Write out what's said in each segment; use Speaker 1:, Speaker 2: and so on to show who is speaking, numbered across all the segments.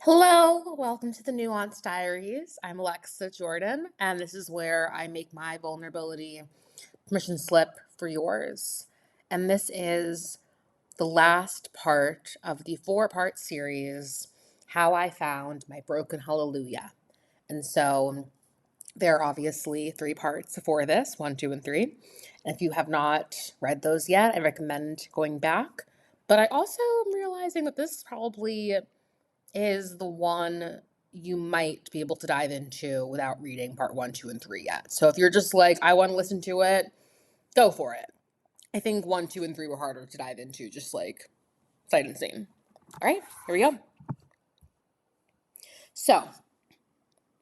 Speaker 1: Hello, welcome to the Nuance Diaries. I'm Alexa Jordan, and this is where I make my vulnerability permission slip for yours. And this is the last part of the four-part series, How I Found My Broken Hallelujah. And so there are obviously three parts for this, 1, 2, and 3. And if you have not read those yet, I recommend going back. But I also am realizing that this probably is the one you might be able to dive into without reading part 1, 2, and 3 yet. So if you're just like, I want to listen to it, go for it. I think 1, 2, and 3 were harder to dive into, just like sight unseen. All right, here we go. So,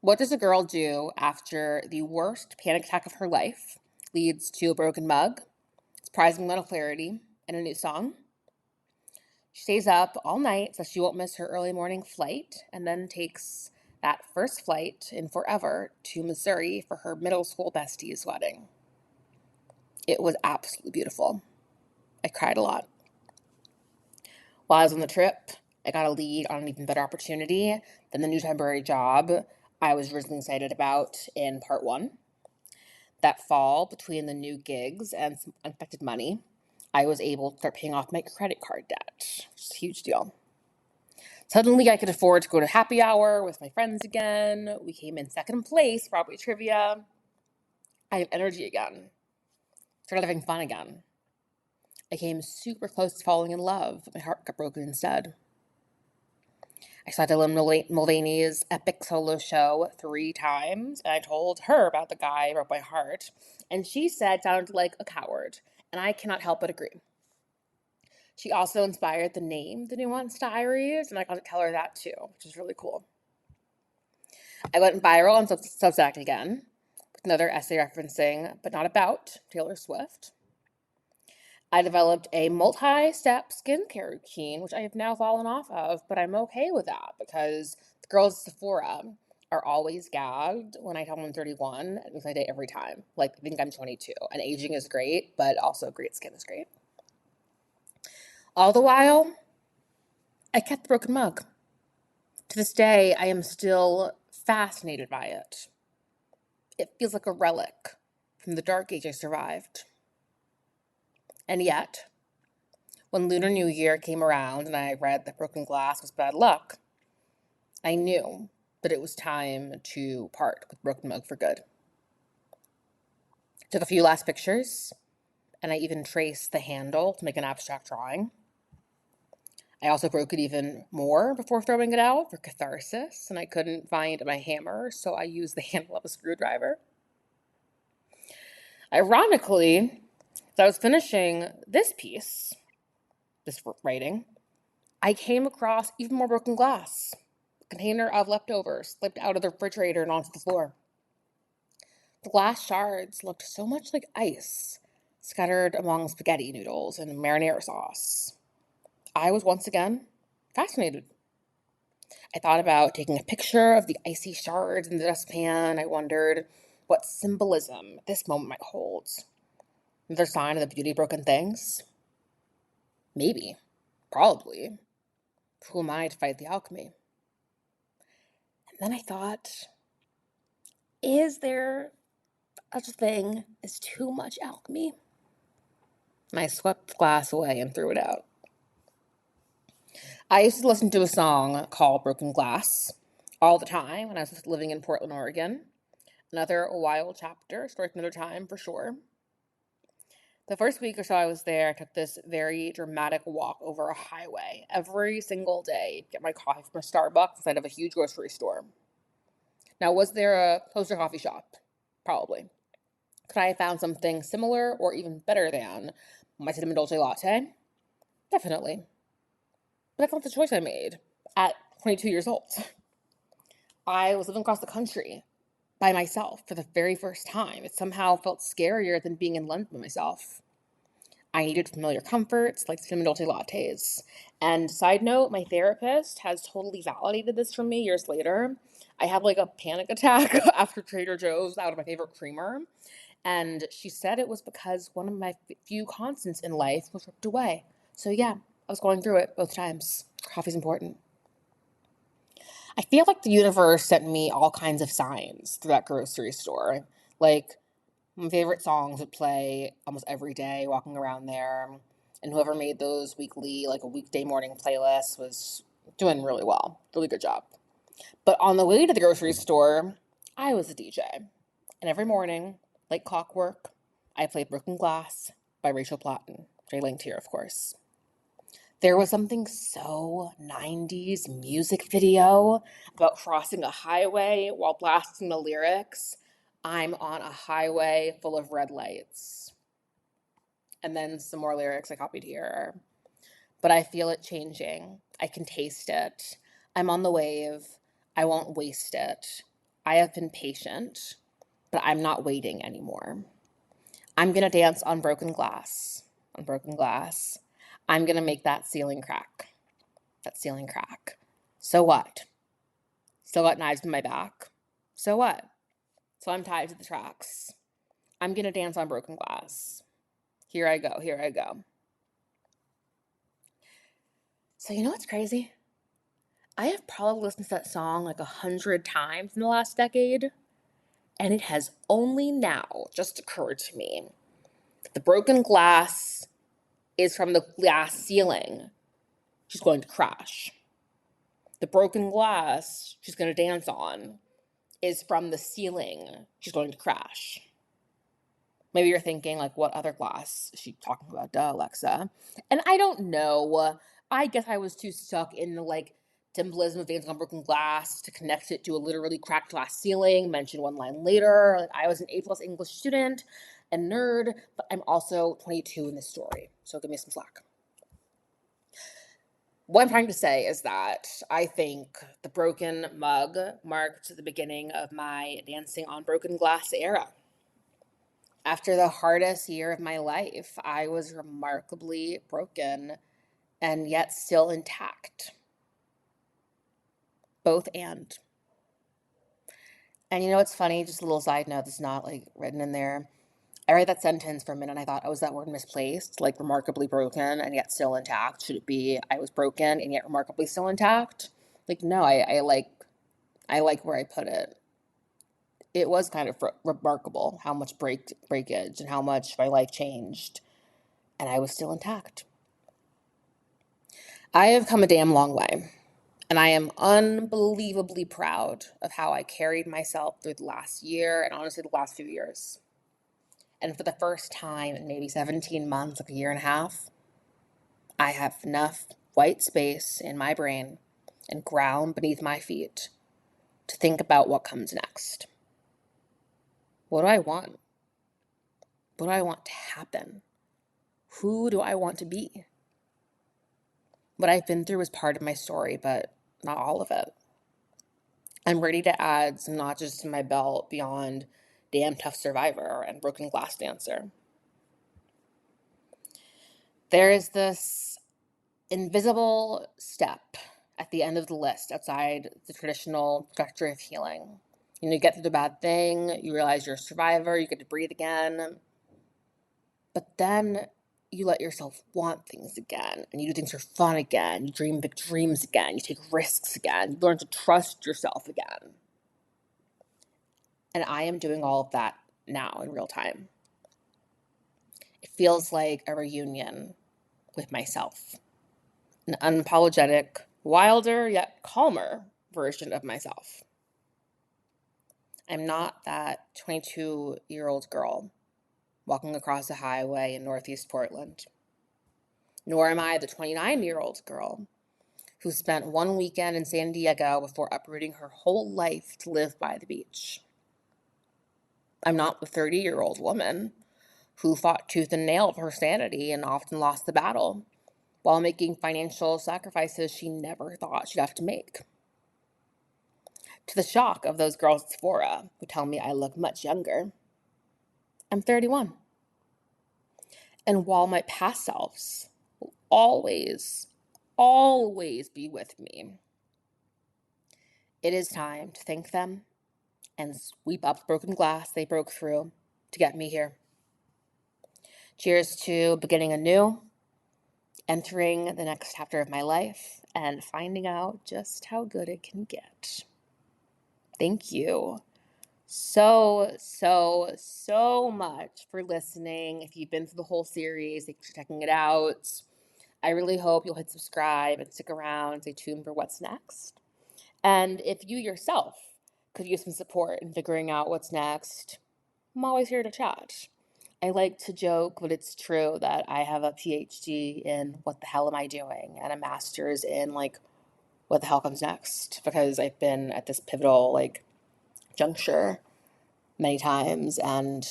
Speaker 1: what does a girl do after the worst panic attack of her life leads to a broken mug, surprising amount of clarity, and a new song? She stays up all night so she won't miss her early morning flight, and then takes that first flight in forever to Missouri for her middle school bestie's wedding. It was absolutely beautiful. I cried a lot. While I was on the trip, I got a lead on an even better opportunity than the new temporary job I was originally excited about in part 1. That fall, between the new gigs and some unexpected money, I was able to start paying off my credit card debt, which is a huge deal. Suddenly, I could afford to go to happy hour with my friends again. We came in second place, Broadway trivia. I have energy again. Started having fun again. I came super close to falling in love, but my heart got broken instead. I saw Dylan Mulvaney's epic solo show 3 times, and I told her about the guy who broke my heart, and she said sounded like a coward, and I cannot help but agree. She also inspired the name, The Nuance Diaries, and I got to tell her that too, which is really cool. I went viral on Substack again, with another essay referencing, but not about, Taylor Swift. I developed a multi-step skincare routine, which I have now fallen off of, but I'm okay with that because the girls at Sephora are always gagged when I tell them I'm 31, because I date every time. Like, I think I'm 22, and aging is great, but also great skin is great. All the while, I kept the broken mug. To this day, I am still fascinated by it. It feels like a relic from the dark age I survived. And yet, when Lunar New Year came around and I read that broken glass was bad luck, I knew that it was time to part with broken mug for good. Took a few last pictures, and I even traced the handle to make an abstract drawing. I also broke it even more before throwing it out for catharsis, and I couldn't find my hammer, so I used the handle of a screwdriver. Ironically, as I was finishing this piece, this writing, I came across even more broken glass. A container of leftovers slipped out of the refrigerator and onto the floor. The glass shards looked so much like ice, scattered among spaghetti noodles and marinara sauce. I was once again fascinated. I thought about taking a picture of the icy shards in the dustpan. I wondered what symbolism this moment might hold. Another sign of the beauty of broken things? Maybe. Probably. Who am I to fight the alchemy? And then I thought, is there such a thing as too much alchemy? And I swept the glass away and threw it out. I used to listen to a song called Broken Glass all the time when I was living in Portland, Oregon. Another wild chapter, story for another time for sure. The first week or so I was there, I took this very dramatic walk over a highway every single day to get my coffee from a Starbucks instead of a huge grocery store. Now, was there a closer coffee shop? Probably. Could I have found something similar or even better than my cinnamon dolce latte? Definitely. But that's not the choice I made at 22 years old. I was living across the country by myself for the very first time. It somehow felt scarier than being in London by myself. I needed familiar comforts like cinnamon dolce lattes. And side note, my therapist has totally validated this for me years later. I had like a panic attack after Trader Joe's out of my favorite creamer. And she said it was because one of my few constants in life was ripped away. So yeah, I was going through it both times. Coffee's important. I feel like the universe sent me all kinds of signs through that grocery store. Like, my favorite songs would play almost every day walking around there. And whoever made those weekly, like a weekday morning playlist, was doing really well. Really good job. But on the way to the grocery store, I was a DJ. And every morning, like clockwork, I played Broken Glass by Rachel Platten, which I linked here, of course. There was something so 90s music video about crossing a highway while blasting the lyrics, "I'm on a highway full of red lights." And then some more lyrics I copied here. But I feel it changing. I can taste it. I'm on the wave. I won't waste it. I have been patient, but I'm not waiting anymore. I'm going to dance on broken glass. On broken glass. I'm going to make that ceiling crack. That ceiling crack. So what? Still got knives in my back. So what? So I'm tied to the tracks. I'm going to dance on broken glass. Here I go. Here I go. So you know what's crazy? I have probably listened to that song like 100 times in the last decade, and it has only now just occurred to me that the broken glass is from the glass ceiling she's going to crash. The broken glass she's going to dance on is from the ceiling she's going to crash. Maybe you're thinking, like, what other glass is she talking about? Duh, Alexa. And I don't know. I guess I was too stuck in the, like, symbolism of dancing on broken glass to connect it to a literally cracked glass ceiling, mention one line later. Like, I was an A+ English student and nerd, but I'm also 22 in this story, so give me some slack. What I'm trying to say is that I think the broken mug marked the beginning of my dancing on broken glass era. After the hardest year of my life, I was remarkably broken and yet still intact. Both and. And you know what's funny? Just a little side note that's not like written in there. I read that sentence for a minute and I thought, oh, is that word misplaced? Like remarkably broken and yet still intact? Should it be I was broken and yet remarkably still intact? Like, no, I like where I put it. It was kind of remarkable how much breakage and how much my life changed, and I was still intact. I have come a damn long way, and I am unbelievably proud of how I carried myself through the last year and honestly the last few years. And for the first time in maybe 17 months, like a year and a half, I have enough white space in my brain and ground beneath my feet to think about what comes next. What do I want? What do I want to happen? Who do I want to be? What I've been through is part of my story, but not all of it. I'm ready to add some notches to my belt beyond damn tough survivor and broken glass dancer. There is this invisible step at the end of the list outside the traditional trajectory of healing. You get through the bad thing, you realize you're a survivor, you get to breathe again. But then you let yourself want things again, and you do things for fun again, you dream big dreams again, you take risks again, you learn to trust yourself again. And I am doing all of that now in real time. It feels like a reunion with myself. An unapologetic, wilder yet calmer version of myself. I'm not that 22-year-old girl walking across a highway in Northeast Portland. Nor am I the 29-year-old girl who spent one weekend in San Diego before uprooting her whole life to live by the beach. I'm not the 30-year-old woman who fought tooth and nail for her sanity and often lost the battle while making financial sacrifices she never thought she'd have to make. To the shock of those girls at Sephora who tell me I look much younger, I'm 31. And while my past selves will always be with me, it is time to thank them and sweep up the broken glass they broke through to get me here. Cheers to beginning anew entering the next chapter of my life and finding out just how good it can get. Thank you so much for listening. If you've been through the whole series, thanks for checking it out. I really hope you'll hit subscribe and stick around and stay tuned for what's next. And if you yourself could use some support in figuring out what's next, I'm always here to chat. I like to joke, but it's true that I have a PhD in what the hell am I doing and a master's in like what the hell comes next, because I've been at this pivotal like juncture many times, and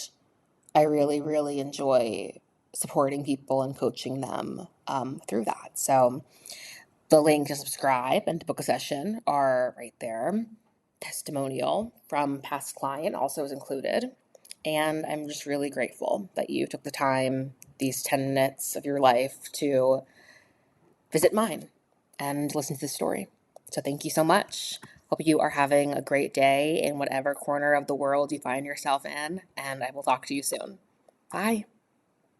Speaker 1: I really enjoy supporting people and coaching them through that. So the link to subscribe and to book a session are right there. Testimonial from past client also is included. And I'm just really grateful that you took the time, these 10 minutes of your life, to visit mine and listen to the story. So thank you so much. Hope you are having a great day in whatever corner of the world you find yourself in, and I will talk to you soon. Bye.